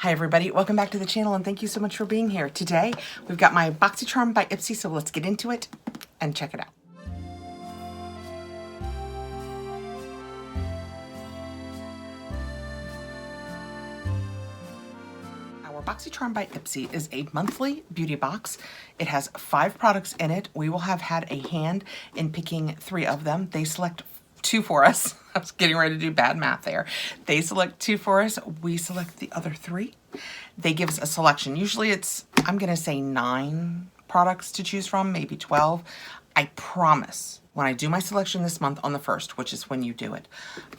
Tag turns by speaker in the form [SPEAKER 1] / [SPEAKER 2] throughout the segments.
[SPEAKER 1] Hi everybody, welcome back to the channel and thank you so much for being here. Today we've got my Boxycharm by Ipsy, so let's get into it and check it out. Our Boxycharm by Ipsy is a monthly beauty box. It has 5 products in it. We will have had a hand in picking 3 of them. They select 2 for us. I was getting ready to do bad math there. They select 2 for us. We select the other 3. They give us a selection. Usually it's, I'm gonna say 9 products to choose from, maybe 12. I promise when I do my selection this month on the 1st, which is when you do it,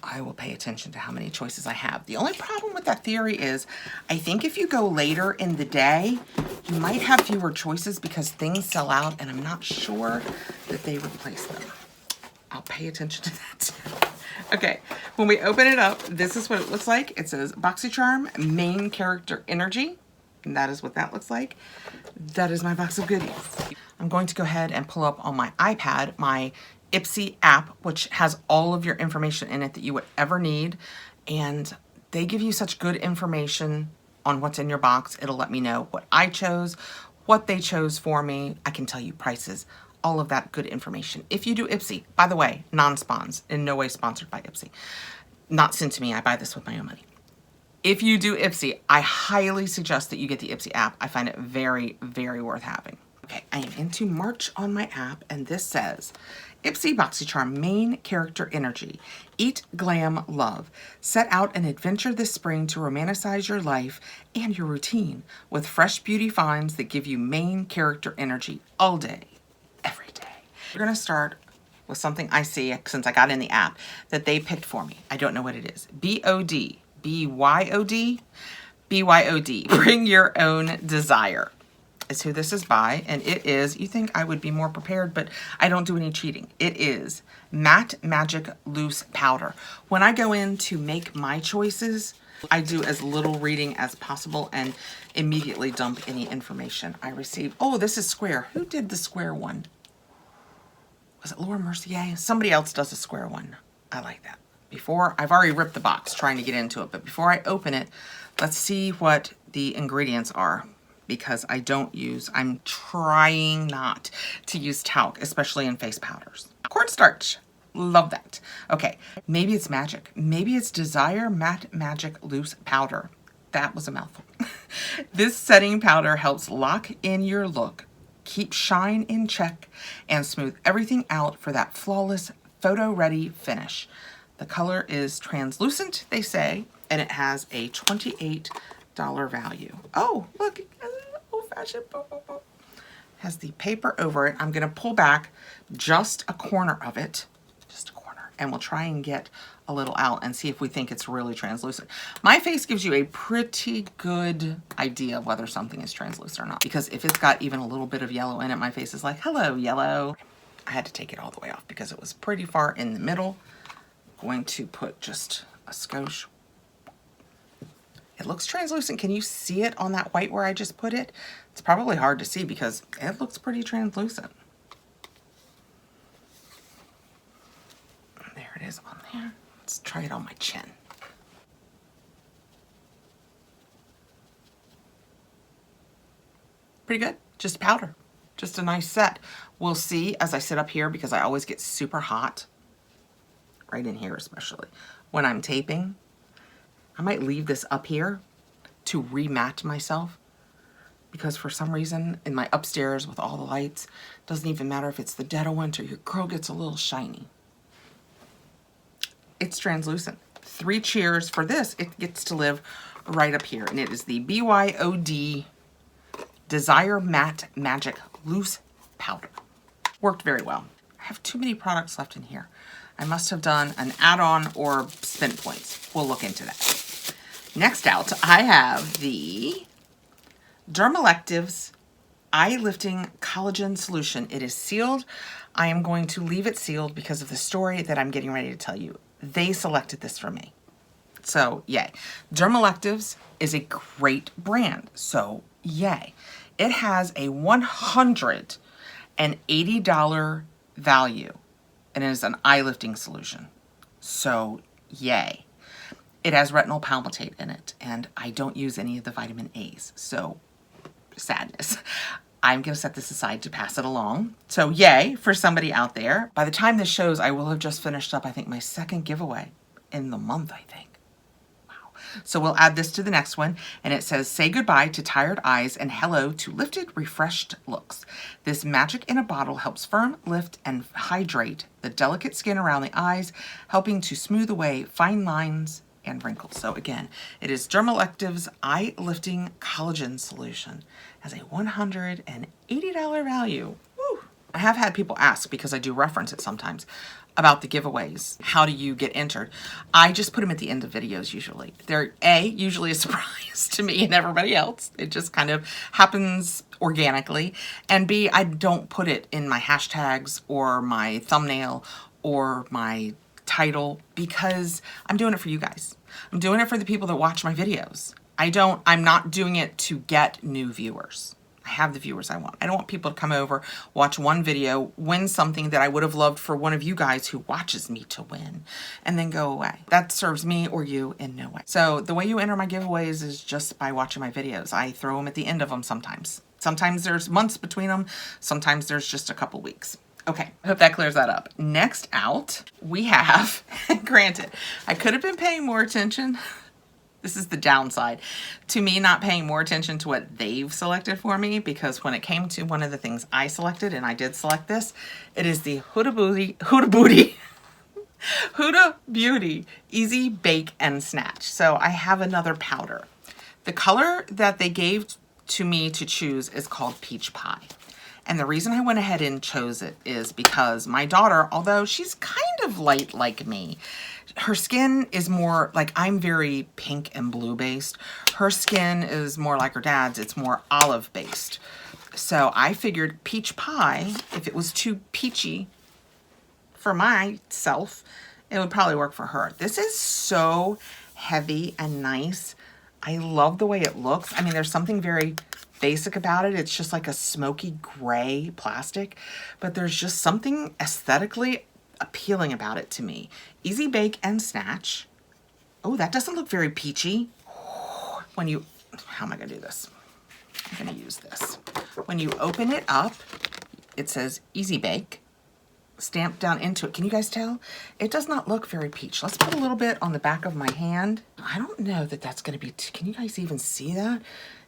[SPEAKER 1] I will pay attention to how many choices I have. The only problem with that theory is I think if you go later in the day, you might have fewer choices because things sell out and I'm not sure that they replace them. I'll pay attention to that. Okay, when we open it up, this is what it looks like. It says Boxycharm Main Character Energy, and that is what that looks like. That is my box of goodies. I'm going to go ahead and pull up on my iPad my Ipsy app, which has all of your information in it that you would ever need, and they give you such good information on what's in your box. It'll let me know what I chose, what they chose for me. I can tell you prices, all of that good information. If you do Ipsy, by the way, non-spons, in no way sponsored by Ipsy. Not sent to me, I buy this with my own money. If you do Ipsy, I highly suggest that you get the Ipsy app. I find it very, very worth having. Okay, I am into March on my app, and this says, Ipsy Boxycharm Main Character Energy. Eat, glam, love. Set out an adventure this spring to romanticize your life and your routine with fresh beauty finds that give you main character energy all day, every day. We're gonna start with something I see since I got in the app that they picked for me. I don't know what it is. B-O-D, B-Y-O-D, B-Y-O-D, Bring Your Own Desire is who this is by, and it is, you think I would be more prepared, but I don't do any cheating. It is Matte Magic Loose Powder. When I go in to make my choices, I do as little reading as possible and immediately dump any information I receive. Oh, this is square. Who did the square one? Was it Laura Mercier? Somebody else does a square one. I like that. Before, I've already ripped the box trying to get into it, but before I open it, let's see what the ingredients are, because I don't use, I'm trying not to use talc, especially in face powders. Cornstarch, love that. Okay, maybe it's magic. Maybe it's Desire Matte Magic Loose Powder. That was a mouthful. This setting powder helps lock in your look, keep shine in check, and smooth everything out for that flawless, photo-ready finish. The color is translucent, they say, and it has a $28 value. Oh, look, old-fashioned, has the paper over it. I'm gonna pull back just a corner of it, just a corner, and we'll try and get a little out and see if we think it's really translucent. My face gives you a pretty good idea of whether something is translucent or not, because if it's got even a little bit of yellow in it, my face is like, hello, yellow. I had to take it all the way off because it was pretty far in the middle. I'm going to put just a skosh. It looks translucent. Can you see it on that white where I just put it? It's probably hard to see because it looks pretty translucent. There it is on there. Let's try it on my chin. Pretty good. Just powder. Just a nice set. We'll see as I sit up here because I always get super hot. Right in here especially. When I'm taping, I might leave this up here to rematte myself because for some reason in my upstairs with all the lights, doesn't even matter if it's the dead of winter, your girl gets a little shiny. It's translucent. 3 cheers for this. It gets to live right up here, and it is the BYOD Desire Matte Magic Loose Powder. Worked very well. I have too many products left in here. I must have done an add-on or spent points. We'll look into that. Next out, I have the Dermalectives Eye Lifting Collagen Solution. It is sealed. I am going to leave it sealed because of the story that I'm getting ready to tell you. They selected this for me. So, yay. Dermalectives is a great brand. So, yay. It has a $180 value, and it is an eye lifting solution. So, yay. It has retinol palmitate in it, and I don't use any of the vitamin A's, so sadness. I'm going to set this aside to pass it along. So yay for somebody out there. By the time this shows, I will have just finished up, I think, my second giveaway in the month, I think. Wow. So we'll add this to the next one, and it says, say goodbye to tired eyes and hello to lifted, refreshed looks. This magic in a bottle helps firm, lift, and hydrate the delicate skin around the eyes, helping to smooth away fine lines and wrinkles. So again, it is Dermalective's Eye Lifting Collagen Solution. Has a $180 value. Woo. I have had people ask, because I do reference it sometimes, about the giveaways. How do you get entered? I just put them at the end of videos usually. They're usually a surprise to me and everybody else. It just kind of happens organically. And B, I don't put it in my hashtags or my thumbnail or my title, because I'm doing it for you guys. I'm doing it for the people that watch my videos. I'm not doing it to get new viewers. I have the viewers I want. I don't want people to come over, watch one video, win something that I would have loved for one of you guys who watches me to win, and then go away. That serves me or you in no way. So the way you enter my giveaways is just by watching my videos. I throw them at the end of them sometimes. Sometimes there's months between them. Sometimes there's just a couple weeks. Okay, I hope that clears that up. Next out, we have, granted, I could have been paying more attention. This is the downside to me not paying more attention to what they've selected for me, because when it came to one of the things I selected, and I did select this, it is the Huda Beauty Easy Bake and Snatch. So I have another powder. The color that they gave to me to choose is called Peach Pie. And the reason I went ahead and chose it is because my daughter, although she's kind of light like me, her skin is more like, I'm very pink and blue based. Her skin is more like her dad's. It's more olive based. So I figured Peach Pie, if it was too peachy for myself, it would probably work for her. This is so heavy and nice. I love the way it looks. I mean, there's something very basic about it. It's just like a smoky gray plastic, but there's just something aesthetically appealing about it to me. Easy Bake and Snatch. Oh, that doesn't look very peachy. When you, how am I gonna do this? I'm gonna use this. When you open it up, it says Easy Bake stamped down into it. Can you guys tell? It does not look very peach. Let's put a little bit on the back of my hand. I don't know that that's gonna be, can you guys even see that?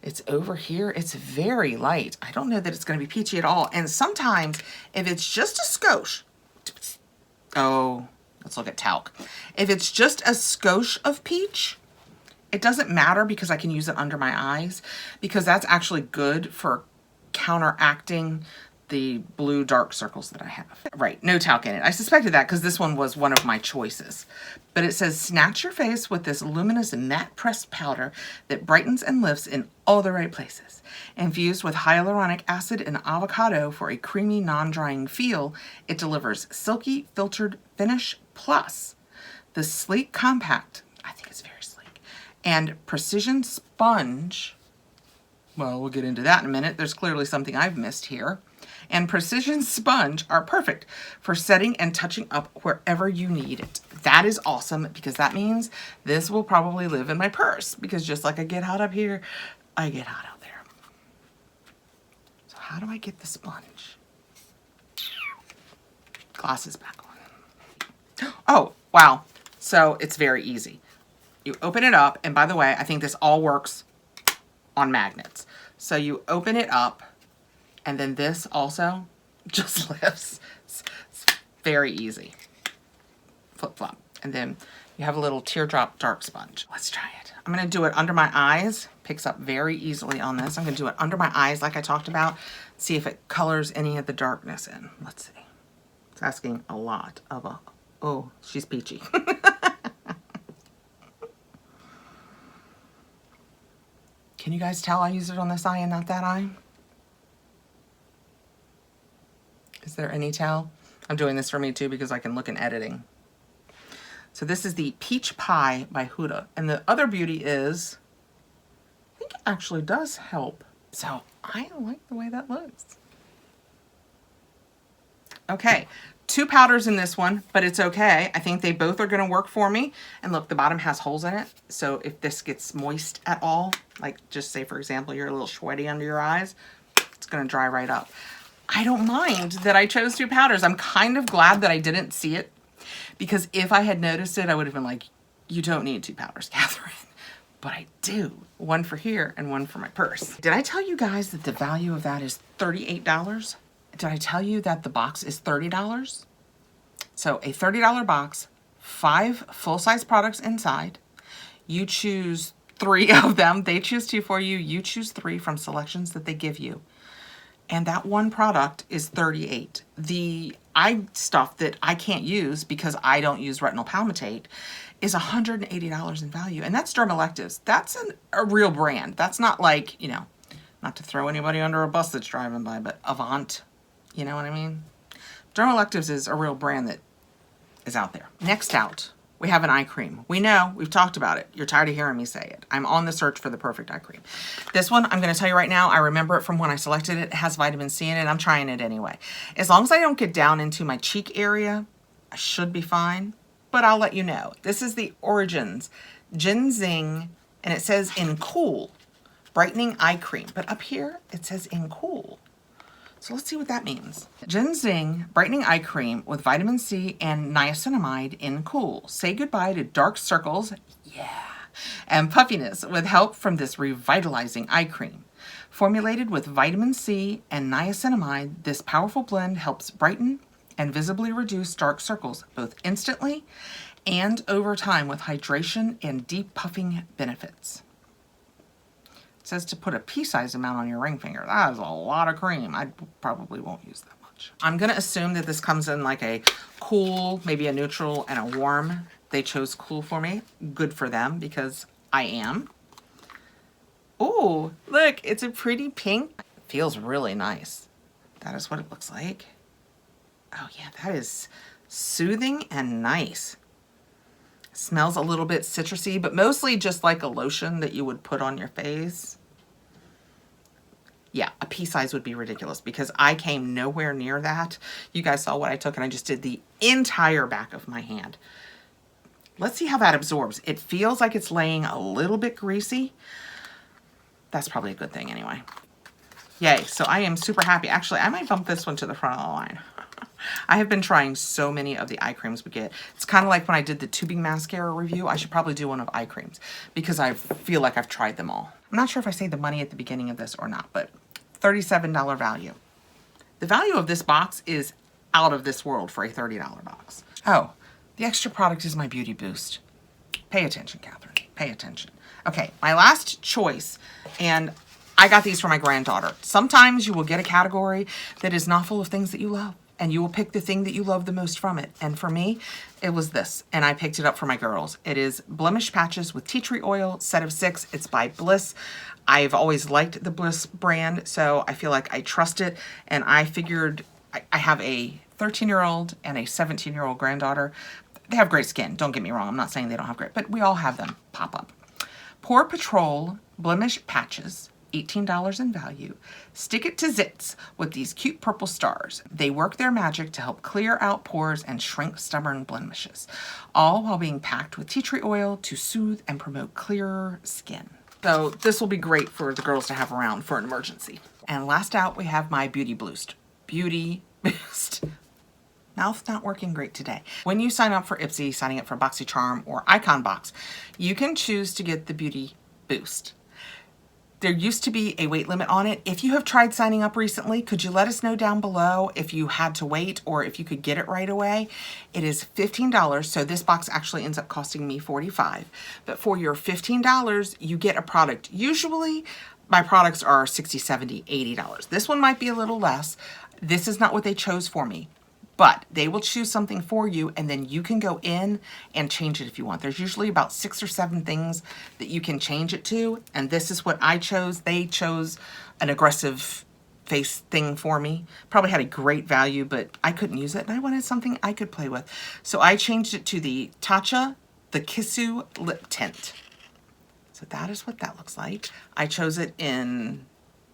[SPEAKER 1] It's over here. It's very light. I don't know that it's going to be peachy at all. And sometimes if it's just a skosh, oh, let's look at talc. If it's just a skosh of peach, it doesn't matter, because I can use it under my eyes, because that's actually good for counteracting the blue dark circles that I have. Right, no talc in it. I suspected that because this one was one of my choices. But it says, snatch your face with this luminous matte pressed powder that brightens and lifts in all the right places. Infused with hyaluronic acid and avocado for a creamy, non-drying feel, it delivers silky, filtered finish, plus the sleek compact, I think it's very sleek, and precision sponge. Well, we'll get into that in a minute. There's clearly something I've missed here. And precision sponge are perfect for setting and touching up wherever you need it. That is awesome, because that means this will probably live in my purse, because just like I get hot up here, I get hot out there. So how do I get the sponge? Glasses back on. Oh, wow. So it's very easy. You open it up, and by the way, I think this all works on magnets. So you open it up, and then this also just lifts. It's very easy. Flip flop. And then you have a little teardrop dark sponge. Let's try it. I'm gonna do it under my eyes. Picks up very easily on this. I'm gonna do it under my eyes like I talked about. See if it colors any of the darkness in. Let's see. It's asking a lot of a, oh, she's peachy. Can you guys tell I used it on this eye and not that eye? Is there any tell? I'm doing this for me too, because I can look in editing. So this is the Peach Pie by Huda. And the other beauty is, I think it actually does help. So I like the way that looks. Okay, 2 powders in this one, but it's okay. I think they both are gonna work for me. And look, the bottom has holes in it. So if this gets moist at all, like just say for example, you're a little sweaty under your eyes, it's gonna dry right up. I don't mind that I chose 2 powders. I'm kind of glad that I didn't see it, because if I had noticed it, I would have been like, you don't need 2 powders, Catherine. But I do. One for here and one for my purse. Did I tell you guys that the value of that is $38? Did I tell you that the box is $30? So a $30 box, 5 full-size products inside. You choose 3 of them. They choose 2 for you. You choose 3 from selections that they give you. And that one product is $38. The eye stuff that I can't use because I don't use retinol palmitate is $180 in value. And that's Dermalectives. That's a real brand. That's not like, you know, not to throw anybody under a bus that's driving by, but Avant. You know what I mean? Dermalectives is a real brand that is out there. Next out, we have an eye cream. We know, we've talked about it. You're tired of hearing me say it. I'm on the search for the perfect eye cream. This one, I'm gonna tell you right now, I remember it from when I selected it. It has vitamin C in it. I'm trying it anyway. As long as I don't get down into my cheek area, I should be fine, but I'll let you know. This is the Origins Ginseng, and it says in cool, brightening eye cream. But up here, it says in cool. So let's see what that means. Ginseng brightening eye cream with vitamin C and niacinamide in cool. Say goodbye to dark circles, yeah, and puffiness with help from this revitalizing eye cream. Formulated with vitamin C and niacinamide, this powerful blend helps brighten and visibly reduce dark circles both instantly and over time with hydration and deep puffing benefits. It says to put a pea-sized amount on your ring finger. That is a lot of cream. I probably won't use that much. I'm gonna assume that this comes in like a cool, maybe a neutral, and a warm. They chose cool for me. Good for them, because I am. Oh, look, it's a pretty pink. It feels really nice. That is what it looks like. Oh yeah, that is soothing and nice. Smells a little bit citrusy, but mostly just like a lotion that you would put on your face. Yeah, a pea size would be ridiculous because I came nowhere near that. You guys saw what I took and I just did the entire back of my hand. Let's see how that absorbs. It feels like it's laying a little bit greasy. That's probably a good thing anyway. Yay, so I am super happy. Actually, I might bump this one to the front of the line. I have been trying so many of the eye creams we get. It's kind of like when I did the tubing mascara review. I should probably do one of eye creams because I feel like I've tried them all. I'm not sure if I say the money at the beginning of this or not, but $37 value. The value of this box is out of this world for a $30 box. Oh, the extra product is my Beauty Boost. Pay attention, Catherine. Pay attention. Okay, my last choice, and I got these for my granddaughter. Sometimes you will get a category that is not full of things that you love, and you will pick the thing that you love the most from it. And for me, it was this, and I picked it up for my girls. It is Blemish Patches with Tea Tree Oil, set of 6. It's by Bliss. I've always liked the Bliss brand, so I feel like I trust it, and I figured I have a 13-year-old and a 17-year-old granddaughter. They have great skin, don't get me wrong. I'm not saying they don't have great, but we all have them pop up. Pore Patrol Blemish Patches, $18 in value. Stick it to zits with these cute purple stars. They work their magic to help clear out pores and shrink stubborn blemishes, all while being packed with tea tree oil to soothe and promote clearer skin. So this will be great for the girls to have around for an emergency. And last out, we have my Beauty Boost. Beauty Boost. Mouth's not working great today. When you sign up for Ipsy, signing up for Boxycharm or Icon Box, you can choose to get the Beauty Boost. There used to be a weight limit on it. If you have tried signing up recently, could you let us know down below if you had to wait or if you could get it right away? It is $15, so this box actually ends up costing me $45. But for your $15, you get a product. Usually, my products are $60, $70, $80. This one might be a little less. This is not what they chose for me. But they will choose something for you and then you can go in and change it if you want. There's usually about 6 or 7 things that you can change it to. And this is what I chose. They chose an aggressive face thing for me. Probably had a great value, but I couldn't use it and I wanted something I could play with. So I changed it to the Tatcha, the Kissu Lip Tint. So that is what that looks like. I chose it in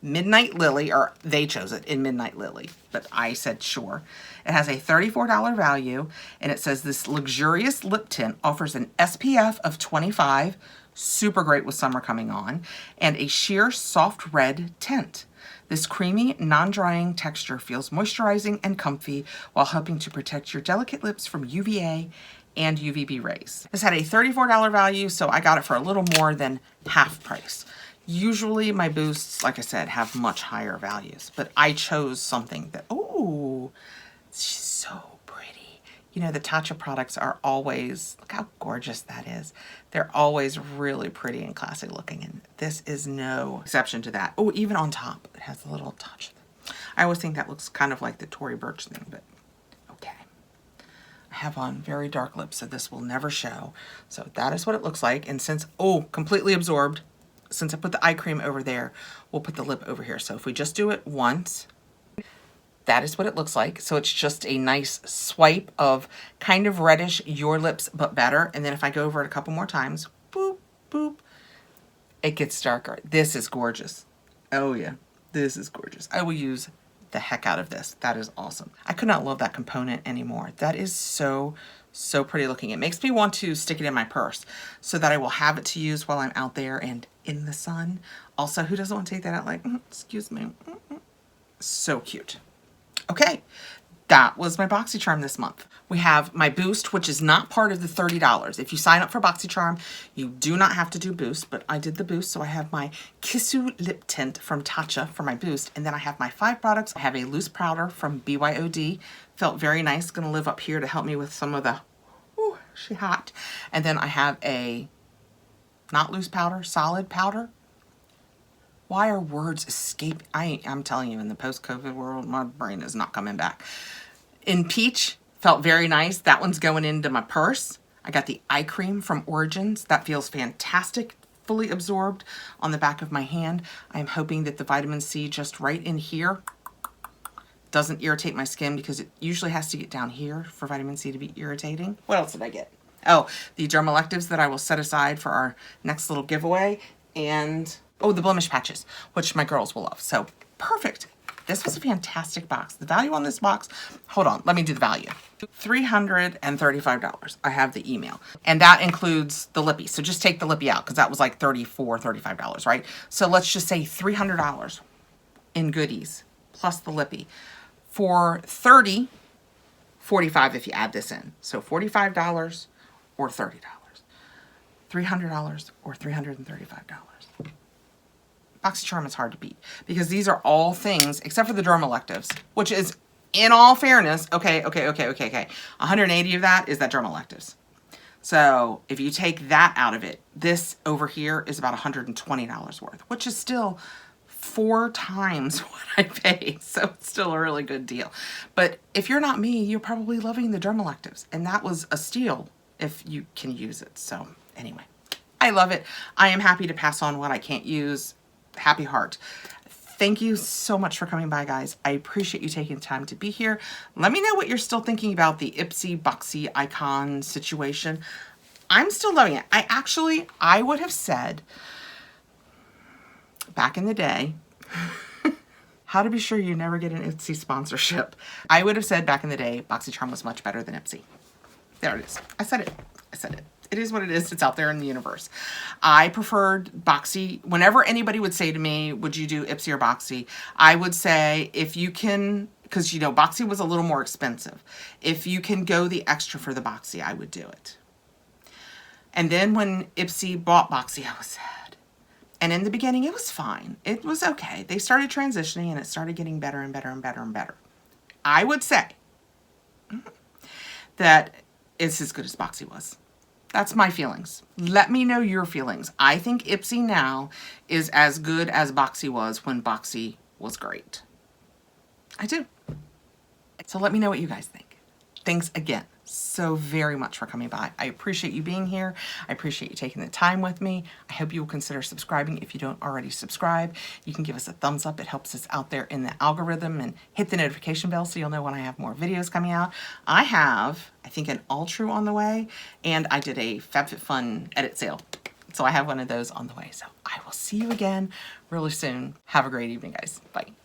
[SPEAKER 1] Midnight Lily, or they chose it in Midnight Lily, but I said sure. It has a $34 value, and it says this luxurious lip tint offers an SPF of 25, super great with summer coming on, and a sheer soft red tint. This creamy, non-drying texture feels moisturizing and comfy while helping to protect your delicate lips from UVA and UVB rays. This had a $34 value, so I got it for a little more than half price. Usually my boosts, like I said, have much higher values, but I chose something that, oh, she's so pretty. You know, the Tatcha products are always, look how gorgeous that is. They're always really pretty and classy looking, and this is no exception to that. Oh, even on top, it has a little touch. I always think that looks kind of like the Tory Burch thing, but okay. I have on very dark lips, so this will never show. So that is what it looks like, and since, oh, completely absorbed, since I put the eye cream over there, we'll put the lip over here. So if we just do it once, that is what it looks like. So it's just a nice swipe of kind of reddish, your lips, but better. And then if I go over it a couple more times, boop, boop, it gets darker. This is gorgeous. Oh yeah, this is gorgeous. I will use the heck out of this. That is awesome. I could not love that component anymore. That is so pretty looking. It makes me want to stick it in my purse so that I will have it to use while I'm out there and in the sun. Also, who doesn't want to take that out like, excuse me. So cute. Okay, that was my Boxycharm this month. We have my Boost, which is not part of the $30. If you sign up for Boxycharm, you do not have to do Boost, but I did the Boost, so I have my Kissu Lip Tint from Tatcha for my Boost, and then I have my 5 products. I have a loose powder from BYOD. Felt very nice, gonna live up here to help me with some of the, ooh, she hot. And then I have a, not loose powder, solid powder. Why are words escape? I'm telling you, in the post-COVID world, my brain is not coming back. In Peach, felt very nice. That one's going into my purse. I got the eye cream from Origins. That feels fantastic, fully absorbed on the back of my hand. I'm hoping that the vitamin C just right in here doesn't irritate my skin, because it usually has to get down here for vitamin C to be irritating. What else did I get? Oh, the Dermalectives that I will set aside for our next little giveaway, and oh, the blemish patches, which my girls will love. So perfect. This was a fantastic box. The value on this box, hold on, let me do the value. $335. I have the email. And that includes the lippy. So just take the lippy out, because that was like $34, $35, right? So let's just say $300 in goodies plus the lippy. For $30, $45 if you add this in. So $45 or $30. $300 or $335. Boxycharm is hard to beat, because these are all things, except for the Dermalectives, which is, in all fairness, okay. 180 of that is that Dermalectives. So if you take that out of it, this over here is about $120 worth, which is still 4 times what I paid. So it's still a really good deal. But if you're not me, you're probably loving the Dermalectives, and that was a steal if you can use it. So anyway, I love it. I am happy to pass on what I can't use. Happy heart. Thank you so much for coming by, guys. I appreciate you taking time to be here. Let me know what you're still thinking about the Ipsy Boxy icon situation. I'm still loving it. I would have said back in the day, how to be sure you never get an Ipsy sponsorship. I would have said back in the day, Boxycharm was much better than Ipsy. There it is. I said it. It is what it is. It's out there in the universe. I preferred Boxy. Whenever anybody would say to me, would you do Ipsy or Boxy? I would say, if you can, because, you know, Boxy was a little more expensive. If you can go the extra for the Boxy, I would do it. And then when Ipsy bought Boxy, I was sad. And in the beginning, it was fine. It was okay. They started transitioning, and it started getting better and better and better and better. I would say that it's as good as Boxy was. That's my feelings. Let me know your feelings. I think Ipsy now is as good as Boxy was when Boxy was great. I do. So let me know what you guys think. Thanks again so very much for coming by. I appreciate you being here. I appreciate you taking the time with me. I hope you will consider subscribing if you don't already subscribe. You can give us a thumbs up. It helps us out there in the algorithm, and hit the notification bell so you'll know when I have more videos coming out. I have, I think, an All True on the way, and I did a Fabfitfun edit sale. So I have one of those on the way. So I will see you again really soon. Have a great evening, guys. Bye.